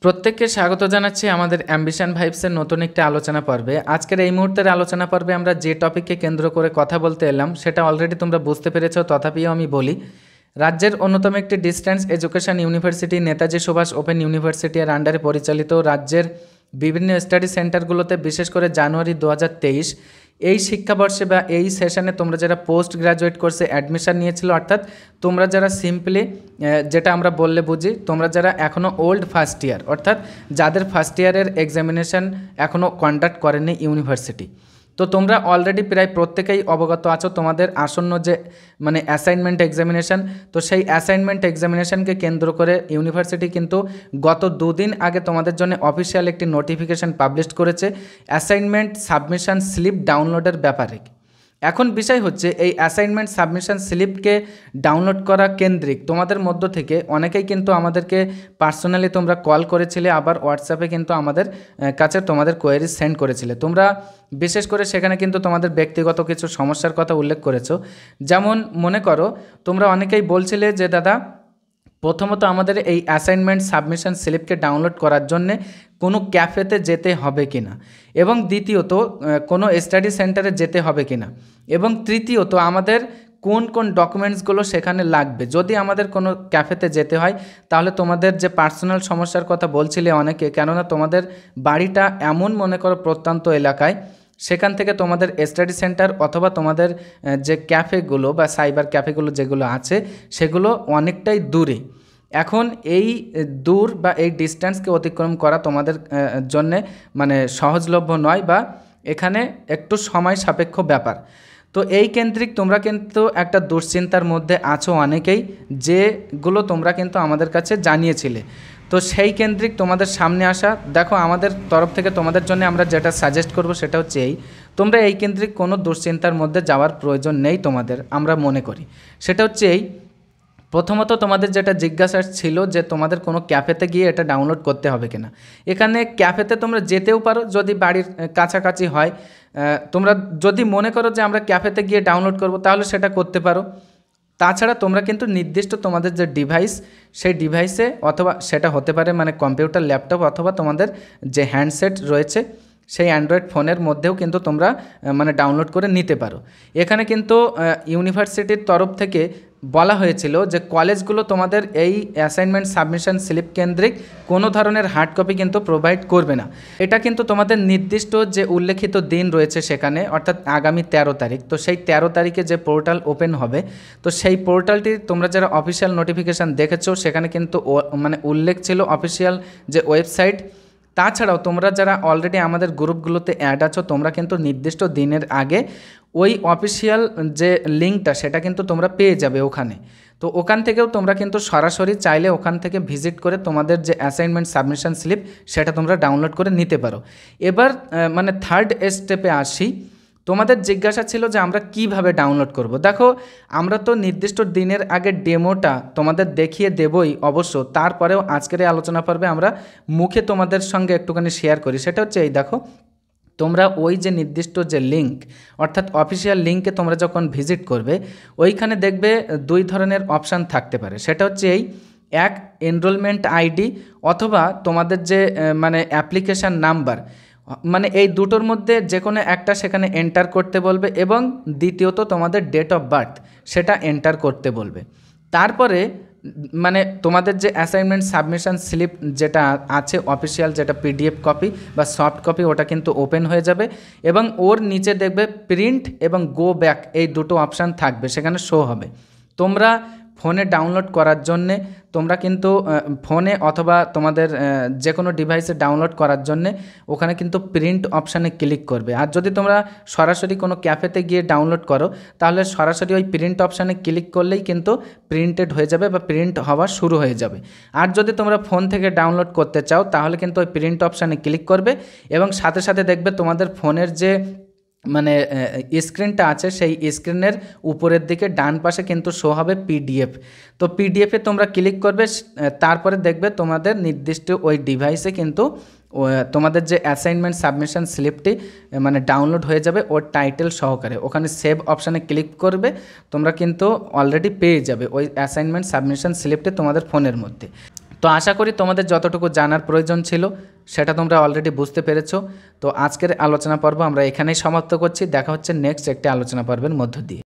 প্রত্যেককে স্বাগত জানাচ্ছি আমাদের অ্যাম্বিশন ভাইবসের নতুন একটি আলোচনা পর্বে। আজকের এই মুহূর্তের আলোচনা পর্বে আমরা যে টপিককে কেন্দ্র করে কথা বলতে এলাম সেটা অলরেডি তোমরা বুঝতে পেরেছো, তথাপিও আমি বলি। রাজ্যের অন্যতম একটি distance education university Netaji Subhash open university এর আন্ডারে পরিচালিত রাজ্যের বিভিন্ন স্টাডি সেন্টারগুলোতে বিশেষ করে জানুয়ারি 2023 এই শিক্ষাবর্ষে বা এই সেশনে তোমরা যারা পোস্ট গ্রাজুয়েট কোর্সে অ্যাডমিশন নিয়েছিল, অর্থাৎ তোমরা যারা সিম্পলি যেটা আমরা বললে বুঝি, তোমরা যারা এখনও ওল্ড ফার্স্ট ইয়ার, অর্থাৎ যাদের ফার্স্ট ইয়ারের এক্সামিনেশন এখনও কন্ডাক্ট করেনি ইউনিভার্সিটি, তো তোমরা অলরেডি প্রায় প্রত্যেকেই অবগত আছো তোমাদের আসন্ন যে অ্যাসাইনমেন্ট এক্সামিনেশান। তো সেই অ্যাসাইনমেন্ট এক্সামিনেশানকে কেন্দ্র করে ইউনিভার্সিটি কিন্তু গত দুদিন আগে তোমাদের জন্য অফিসিয়াল একটি নোটিফিকেশান পাবলিশ করেছে অ্যাসাইনমেন্ট সাবমিশন স্লিপ ডাউনলোডের ব্যাপারে। এখন বিষয় হচ্ছে এই অ্যাসাইনমেন্ট সাবমিশন স্লিপকে ডাউনলোড করা কেন্দ্রিক তোমাদের মধ্য থেকে অনেকেই কিন্তু আমাদেরকে পার্সোনালি তোমরা কল করেছিলে, আবার হোয়াটসঅ্যাপে কিন্তু আমাদের কাছে তোমাদের কোয়েরি সেন্ড করেছিলে। তোমরা বিশেষ করে সেখানে কিন্তু তোমাদের ব্যক্তিগত কিছু সমস্যার কথা উল্লেখ করেছো। যেমন মনে করো, তোমরা অনেকেই বলছিলে যে দাদা, প্রথমত আমাদের এই অ্যাসাইনমেন্ট সাবমিশন স্লিপকে ডাউনলোড করার জন্যে কোনো ক্যাফেতে যেতে হবে কিনা, এবং দ্বিতীয়ত কোনো স্টাডি সেন্টারে যেতে হবে কিনা, এবং তৃতীয়ত আমাদের কোন কোন ডকুমেন্টসগুলো সেখানে লাগবে। যদি আমাদের কোনো ক্যাফেতে যেতে হয় তাহলে তোমাদের যে পার্সোনাল সমস্যার কথা বলছিলে অনেকে, কেননা তোমাদের বাড়িটা এমন মনে করো প্রত্যন্ত এলাকায়, সেখান থেকে তোমাদের স্টাডি সেন্টার অথবা তোমাদের যে ক্যাফেগুলো বা সাইবার ক্যাফেগুলো যেগুলো আছে সেগুলো অনেকটাই দূরে। এখন এই দূর বা এই ডিস্ট্যান্সকে অতিক্রম করা তোমাদের জন্যে সহজলভ্য নয়, বা এখানে একটু সময় সাপেক্ষ ব্যাপার। তো এই কেন্দ্রিক তোমরা কিন্তু একটা দুশ্চিন্তার মধ্যে আছো অনেকেই, যেগুলো তোমরা কিন্তু আমাদের কাছে জানিয়েছিলে। তো সেই কেন্দ্রিক তোমাদের সামনে আসা, দেখো আমাদের তরফ থেকে তোমাদের জন্য আমরা যেটা সাজেস্ট করব সেটা হচ্ছে তোমরা এই কেন্দ্রিক কোনো দুশ্চিন্তার মধ্যে যাওয়ার প্রয়োজন নেই তোমাদের, আমরা মনে করি। সেটা হচ্ছে প্রথমত তোমাদের যেটা জিজ্ঞাসা ছিল যে তোমাদের কোনো ক্যাফেতে গিয়ে এটা ডাউনলোড করতে হবে কিনা। এখানে ক্যাফেতে তোমরা যেতেও পারো যদি বাড়ির কাছাকাছি হয়। তোমরা যদি মনে করো যে আমরা ক্যাফেতে গিয়ে ডাউনলোড করব তাহলে সেটা করতে পারো। তাছাড়া তোমরা কিন্তু নির্দিষ্ট তোমাদের যে ডিভাইস, সেই ডিভাইসে, অথবা সেটা হতে পারে কম্পিউটার, ল্যাপটপ, অথবা তোমাদের যে হ্যান্ডসেট রয়েছে সেই অ্যান্ড্রয়েড ফোনের মধ্যেও কিন্তু তোমরা ডাউনলোড করে নিতে পারো। এখানে কিন্তু ইউনিভার্সিটির তরফ থেকে বলা হয়েছিল যে কলেজগুলো তোমাদের এই অ্যাসাইনমেন্ট সাবমিশন স্লিপ কেন্দ্রিক কোনো ধরনের হার্ড কপি কিন্তু প্রোভাইড করবে না। এটা কিন্তু তোমাদের নির্দিষ্ট যে উল্লেখিত দিন রয়েছে সেখানে, অর্থাৎ আগামী 13 তারিখ। তো সেই 13 তারিখে যে পোর্টাল ওপেন হবে, তো সেই পোর্টালটি তোমরা যারা অফিসিয়াল নোটিফিকেশান দেখেছো সেখানে কিন্তু উল্লেখ ছিল অফিসিয়াল যে ওয়েবসাইট। তাছাড়াও তোমরা যারা অলরেডি আমাদের গ্রুপগুলোতে অ্যাড আছো, তোমরা কিন্তু নির্দিষ্ট দিনের আগে ওই অফিসিয়াল যে লিঙ্কটা সেটা কিন্তু তোমরা পেয়ে যাবে ওখানে। তো ওখান থেকেও তোমরা কিন্তু সরাসরি চাইলে ওখান থেকে ভিজিট করে তোমাদের যে অ্যাসাইনমেন্ট সাবমিশন স্লিপ সেটা তোমরা ডাউনলোড করে নিতে পারো। এবার থার্ড স্টেপে আসি। তোমাদের জিজ্ঞাসা ছিল যে আমরা কিভাবে ডাউনলোড করব। দেখো, আমরা তো নির্দিষ্ট দিনের আগে ডেমোটা তোমাদের দেখিয়ে দেবই অবশ্য, তারপরেও আজকের এই আলোচনা পর্বে আমরা মুখে তোমাদের সঙ্গে একটুখানি শেয়ার করি। সেটা হচ্ছে দেখো, তোমরা ওই যে নির্দিষ্ট যে লিঙ্ক, অর্থাৎ অফিসিয়াল লিঙ্কে তোমরা যখন ভিজিট করবে, ওইখানে দেখবে দুই ধরনের অপশান থাকতে পারে। সেটা হচ্ছে এক, এনরোলমেন্ট আইডি, অথবা তোমাদের যে অ্যাপ্লিকেশান নাম্বার, এই দুটোর মধ্যে যে কোনো একটা সেখানে এন্টার করতে বলবে, এবং দ্বিতীয়ত তোমাদের ডেট অফ বার্থ সেটা এন্টার করতে বলবে। তারপরে তোমাদের যে অ্যাসাইনমেন্ট সাবমিশন স্লিপ যেটা আছে অফিসিয়াল, যেটা পিডিএফ কপি বা সফট কপি, ওটা কিন্তু ওপেন হয়ে যাবে, এবং ওর নিচে দেখবে প্রিন্ট এবং গো ব্যাক, এই দুটো অপশান থাকবে, সেখানে শো হবে। তোমরা ফোনে ডাউনলোড করার জন্যে তোমরা কিন্তু ফোনে অথবা তোমাদের যে কোনো ডিভাইসে ডাউনলোড করার জন্যে ওখানে কিন্তু প্রিন্ট অপশানে ক্লিক করবে। আর যদি তোমরা সরাসরি কোনো ক্যাফেতে গিয়ে ডাউনলোড করো তাহলে সরাসরি ওই প্রিন্ট অপশানে ক্লিক করলেই কিন্তু প্রিন্টেড হয়ে যাবে বা প্রিন্ট হওয়া শুরু হয়ে যাবে। আর যদি তোমরা ফোন থেকে ডাউনলোড করতে চাও তাহলে কিন্তু ওই প্রিন্ট অপশানে ক্লিক করবে, এবং সাথে সাথে দেখবে তোমাদের ফোনের যে স্ক্রিনটা আছে সেই স্ক্রিনের উপরের দিকে ডান পাশে কিন্তু শো হবে পিডিএফ। তো পিডিএফে তোমরা ক্লিক করবে, তারপরে দেখবে তোমাদের নির্দিষ্ট ওই ডিভাইসে কিন্তু তোমাদের যে অ্যাসাইনমেন্ট সাবমিশন স্লিপটি ডাউনলোড হয়ে যাবে ওর টাইটেল সহকারে। ওখানে সেভ অপশানে ক্লিক করবে, তোমরা কিন্তু অলরেডি পেয়ে যাবে ওই অ্যাসাইনমেন্ট সাবমিশন স্লিপটি তোমাদের ফোনের মধ্যে। তো আশা করি তোমাদের যতটুকু জানার প্রয়োজন ছিল সেটা তোমরা অলরেডি বুঝতে পেরেছো। তো আজকের আলোচনা পর্ব আমরা এখানেই সমাপ্ত করছি। দেখা হচ্ছে নেক্সট একটি আলোচনা পর্বের মধ্য দিয়ে।